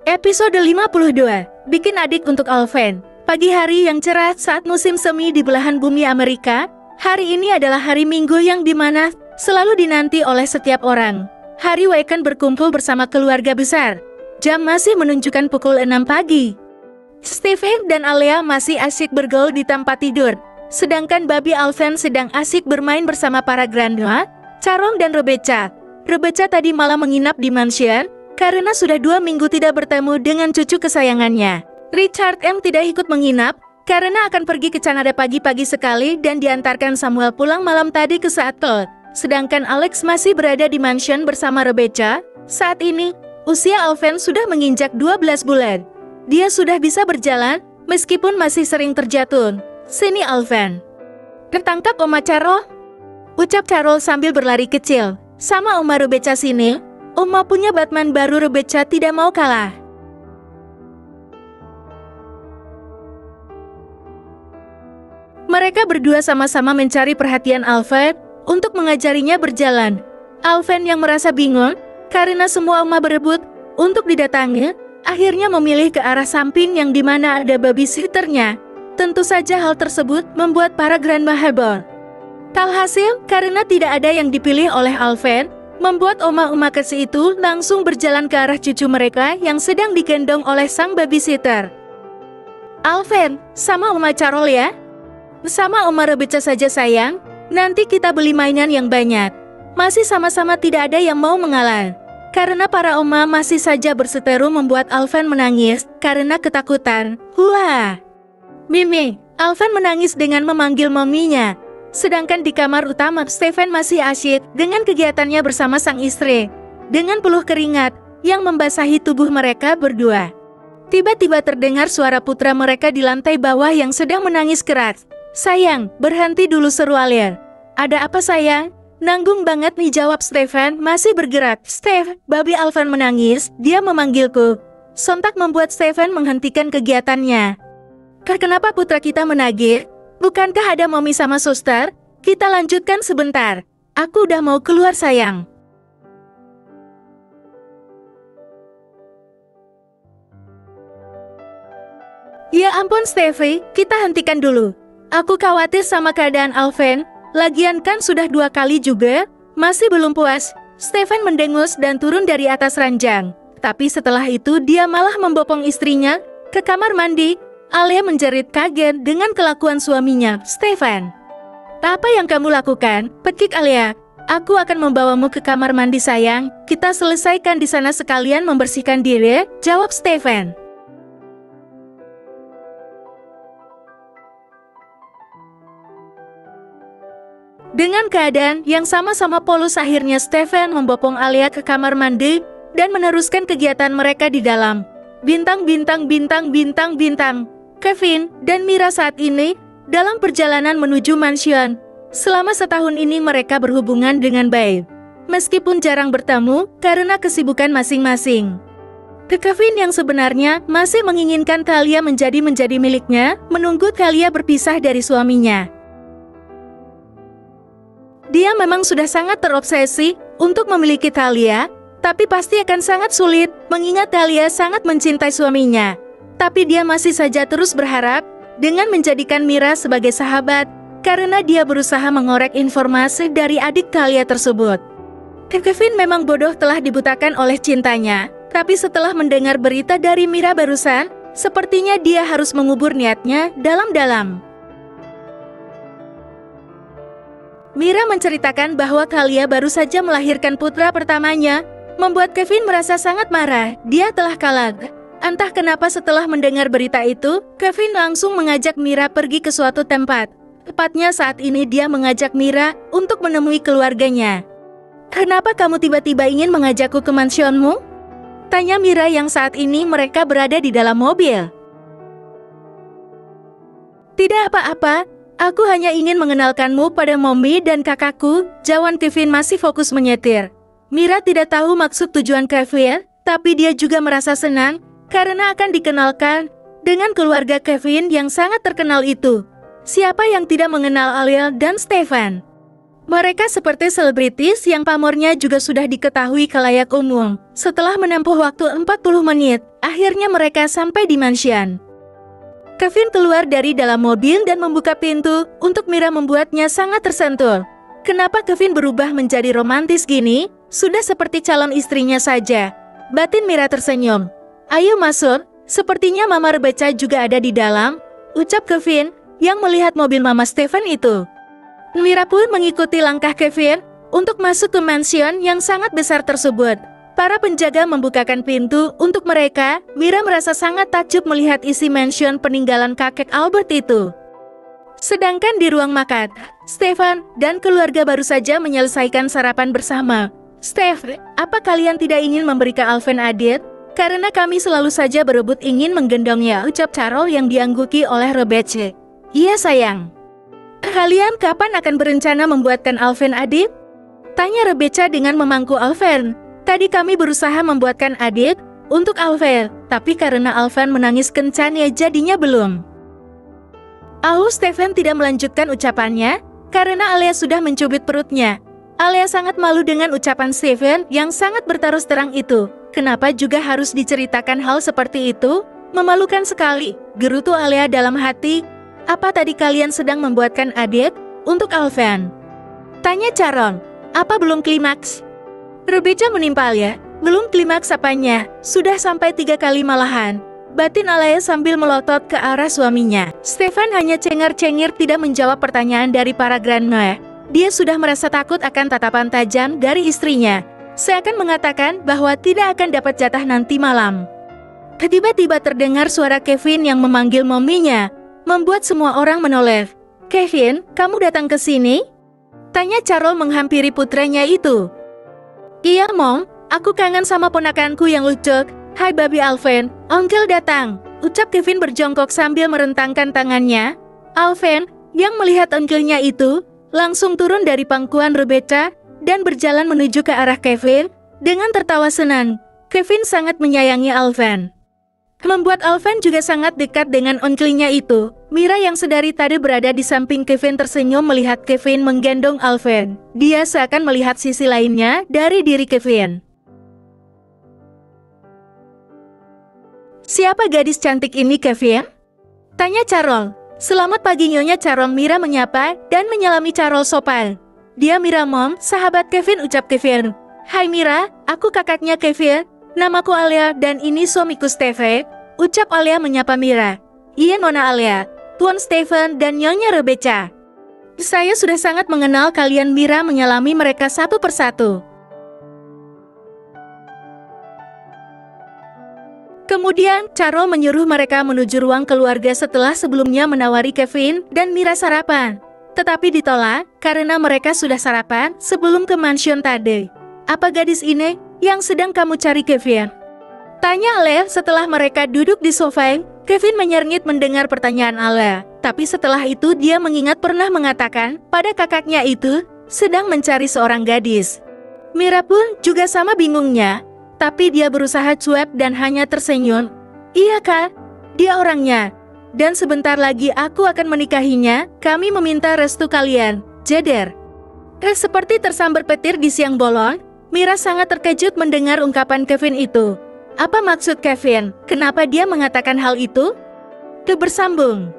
Episode 52, Bikin Adik untuk Alvin. Pagi hari yang cerah saat musim semi di belahan bumi Amerika. Hari ini adalah hari Minggu yang dimana selalu dinanti oleh setiap orang. Hari weekend berkumpul bersama keluarga besar. Jam masih menunjukkan pukul 6 pagi. Stephen dan Alea masih asyik bergaul di tempat tidur. Sedangkan babi Alvin sedang asyik bermain bersama para grandma, Carol dan Rebecca. Rebecca tadi malam menginap di mansion karena sudah 2 minggu tidak bertemu dengan cucu kesayangannya. Richard M. tidak ikut menginap karena akan pergi ke Kanada pagi-pagi sekali dan diantarkan Samuel pulang malam tadi ke Seattle. Sedangkan Alex masih berada di mansion bersama Rebecca. Saat ini, usia Alvin sudah menginjak 12 bulan. Dia sudah bisa berjalan meskipun masih sering terjatuh. Sini Alvin. Tertangkap Oma Carol? Ucap Carol sambil berlari kecil. Sama Oma Rebecca sini. Oma punya Batman baru. Rebecca tidak mau kalah. Mereka berdua sama-sama mencari perhatian Alvin untuk mengajarinya berjalan. Alvin yang merasa bingung karena semua oma berebut untuk didatangi, akhirnya memilih ke arah samping yang dimana ada babysitternya. Tentu saja hal tersebut membuat para grandma heboh. Talhasil, karena tidak ada yang dipilih oleh Alvin, membuat oma-oma kecil itu langsung berjalan ke arah cucu mereka yang sedang digendong oleh sang babysitter. Alvin, sama Oma Carol ya? Sama Oma Rebecca saja sayang, nanti kita beli mainan yang banyak. Masih sama-sama tidak ada yang mau mengalah. Karena para oma masih saja berseteru membuat Alvin menangis karena ketakutan. Wah! Mimi, Alvin menangis dengan memanggil maminya. Sedangkan di kamar utama, Stephen masih asyik dengan kegiatannya bersama sang istri. Dengan peluh keringat yang membasahi tubuh mereka berdua. Tiba-tiba terdengar suara putra mereka di lantai bawah yang sedang menangis keras. Sayang, berhenti dulu, seru Alia. Ada apa sayang? Nanggung banget nih, jawab Stephen masih bergerak. Steph, babi Alvin menangis, dia memanggilku. Sontak membuat Stephen menghentikan kegiatannya. Kenapa putra kita menagih? Bukankah ada mami sama suster? Kita lanjutkan sebentar. Aku udah mau keluar sayang. Ya ampun Steffi, kita hentikan dulu. Aku khawatir sama keadaan Alvin. Lagian kan sudah 2 kali juga. Masih belum puas. Stephen mendengus dan turun dari atas ranjang. Tapi setelah itu dia malah membopong istrinya ke kamar mandi. Alia menjerit kaget dengan kelakuan suaminya, Stephen. Apa yang kamu lakukan? Pekik Alia. Aku akan membawamu ke kamar mandi sayang. Kita selesaikan di sana sekalian membersihkan diri, jawab Stephen. Dengan keadaan yang sama-sama polos, akhirnya Stephen membopong Alia ke kamar mandi dan meneruskan kegiatan mereka di dalam. Bintang. Kevin dan Mira saat ini dalam perjalanan menuju mansion. Selama setahun ini mereka berhubungan dengan baik. Meskipun jarang bertemu karena kesibukan masing-masing. Kevin yang sebenarnya masih menginginkan Talia menjadi miliknya, menunggu Talia berpisah dari suaminya. Dia memang sudah sangat terobsesi untuk memiliki Talia, tapi pasti akan sangat sulit mengingat Talia sangat mencintai suaminya. Tapi dia masih saja terus berharap dengan menjadikan Mira sebagai sahabat karena dia berusaha mengorek informasi dari adik Talia tersebut. Kevin memang bodoh telah dibutakan oleh cintanya, tapi setelah mendengar berita dari Mira barusan, sepertinya dia harus mengubur niatnya dalam-dalam. Mira menceritakan bahwa Talia baru saja melahirkan putra pertamanya, membuat Kevin merasa sangat marah. Dia telah kalah. Entah kenapa setelah mendengar berita itu, Kevin langsung mengajak Mira pergi ke suatu tempat. Tepatnya saat ini dia mengajak Mira untuk menemui keluarganya. Kenapa kamu tiba-tiba ingin mengajakku ke mansionmu? Tanya Mira yang saat ini mereka berada di dalam mobil. Tidak apa-apa, aku hanya ingin mengenalkanmu pada Mommy dan kakakku, jawab Kevin masih fokus menyetir. Mira tidak tahu maksud tujuan Kevin, tapi dia juga merasa senang karena akan dikenalkan dengan keluarga Kevin yang sangat terkenal itu. Siapa yang tidak mengenal Alia dan Stephen? Mereka seperti selebritis yang pamornya juga sudah diketahui khalayak umum. Setelah menempuh waktu 40 menit, akhirnya mereka sampai di mansion. Kevin keluar dari dalam mobil dan membuka pintu untuk Mira membuatnya sangat tersentuh. Kenapa Kevin berubah menjadi romantis gini? Sudah seperti calon istrinya saja. Batin Mira tersenyum. Ayo masuk, sepertinya Mama Rebecca juga ada di dalam, ucap Kevin yang melihat mobil Mama Stephen itu. Mira pun mengikuti langkah Kevin untuk masuk ke mansion yang sangat besar tersebut. Para penjaga membukakan pintu untuk mereka. Mira merasa sangat takjub melihat isi mansion peninggalan kakek Albert itu. Sedangkan di ruang makan, Stephen dan keluarga baru saja menyelesaikan sarapan bersama. Steph, apa kalian tidak ingin memberi ke Alvin Adit? Karena kami selalu saja berebut ingin menggendongnya, ucap Carol yang diangguki oleh Rebecca. Iya sayang. Kalian kapan akan berencana membuatkan Alvin Adit? Tanya Rebecca dengan memangku Alvin. Tadi kami berusaha membuatkan Adit untuk Alvin, tapi karena Alvin menangis kencang ya jadinya belum. Stephen tidak melanjutkan ucapannya karena Alia sudah mencubit perutnya. Alia sangat malu dengan ucapan Stephen yang sangat berterus terang itu. Kenapa juga harus diceritakan hal seperti itu? Memalukan sekali, gerutu Alia dalam hati. Apa tadi kalian sedang membuatkan Adit untuk Alvin? Tanya Charon. Apa belum klimaks? Rebecca menimpal ya. Belum klimaks apanya, sudah sampai 3 kali malahan. Batin Alia sambil melotot ke arah suaminya. Stephen hanya cengar-cengir tidak menjawab pertanyaan dari para grandma. Dia sudah merasa takut akan tatapan tajam dari istrinya. Seakan mengatakan bahwa tidak akan dapat jatah nanti malam. Tiba-tiba terdengar suara Kevin yang memanggil mominya, membuat semua orang menoleh. Kevin, kamu datang ke sini? Tanya Carol menghampiri putranya itu. Iya Mom, aku kangen sama ponakanku yang lucu. Hai Baby Alvin, Onkel datang, ucap Kevin berjongkok sambil merentangkan tangannya. Alvin, yang melihat onkelnya itu, langsung turun dari pangkuan Rebecca dan berjalan menuju ke arah Kevin dengan tertawa senang. Kevin sangat menyayangi Alvin. Membuat Alvin juga sangat dekat dengan onkelnya itu. Mira yang sedari tadi berada di samping Kevin tersenyum melihat Kevin menggendong Alvin. Dia seakan melihat sisi lainnya dari diri Kevin. Siapa gadis cantik ini Kevin? Tanya Carol. Selamat pagi Nyonya Carol, Mira menyapa dan menyalami Carol sopan. Dia Mira Mom, sahabat Kevin, ucap Kevin. Hai Mira, aku kakaknya Kevin. Namaku Alia dan ini suamiku Stephen, ucap Alia menyapa Mira. Iya Nona Alia, Tuan Stephen dan Nyonya Rebecca. Saya sudah sangat mengenal kalian, Mira menyalami mereka satu persatu. Kemudian, Carol menyuruh mereka menuju ruang keluarga setelah sebelumnya menawari Kevin dan Mira sarapan. Tetapi ditolak karena mereka sudah sarapan sebelum ke mansion tadi. Apa gadis ini yang sedang kamu cari Kevin? Tanya Alia setelah mereka duduk di sofa. Kevin menyerngit mendengar pertanyaan Alia. Tapi setelah itu dia mengingat pernah mengatakan pada kakaknya itu sedang mencari seorang gadis. Mira pun juga sama bingungnya. Tapi dia berusaha cuek dan hanya tersenyum. Iya kak, dia orangnya. Dan sebentar lagi aku akan menikahinya. Kami meminta restu kalian. Jeder. Seperti tersambar petir di siang bolong, Mira sangat terkejut mendengar ungkapan Kevin itu. Apa maksud Kevin? Kenapa dia mengatakan hal itu? Bersambung.